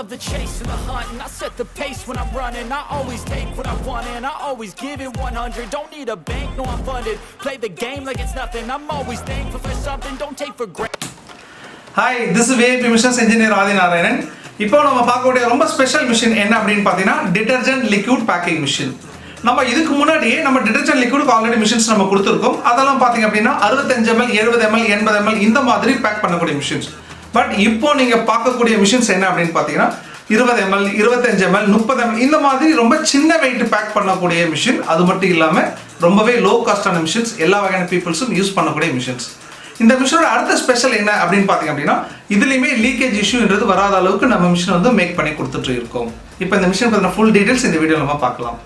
love the chase and the hunt, and I set the pace when I'm running. I always take what I want and I always give it 100. Don't need a bank, no I'm funded. Play the game like it's nothing. I'm always thankful for something, don't take for granted. Hi, this is VIP Missions Engineer Adi Narayanan. இப்போ நம்ம பார்க்கக்கூடிய ரொம்ப special machine என்ன அப்படின்னு பார்த்தீங்கன்னா detergent liquid packing machine. நம்ம இதுக்கு முன்னாடியே நம்ம டிடர்ஜென்ட் லிக்விட் ஆல்ரெடி மிஷின்ஸ் நம்ம கொடுத்துருக்கோம். அதெல்லாம் பார்த்தீங்க அப்படின்னா 65 ml 70 ml 80 ml இந்த மாதிரி பேக் பண்ணக்கூடிய மிஷின்ஸ். பட் இப்போ நீங்கள் பார்க்கக்கூடிய மிஷின்ஸ் என்ன அப்படின்னு பார்த்தீங்கன்னா 20 ml 25 ml 30 ml இந்த மாதிரி ரொம்ப சின்ன வெயிட் பேக் பண்ணக்கூடிய மிஷின். அது மட்டும் இல்லாமல் ரொம்பவே லோ காஸ்டான மிஷின்ஸ், எல்லா வகையான பீப்புள்ஸும் யூஸ் பண்ணக்கூடிய மிஷின்ஸ். இந்த மிஷினோட அடுத்த ஸ்பெஷல் என்ன அப்படின்னு பார்த்தீங்க அப்படின்னா இதுலேயுமே லீக்கேஜ் இஷ்யூன்றது வராத அளவுக்கு நம்ம மிஷின் வந்து மேக் பண்ணி கொடுத்துட்டு இருக்கோம். இப்போ இந்த மிஷின் பற்றின ஃபுல் டீடைல்ஸ் இந்த வீடியோ நம்ம பார்க்கலாம்.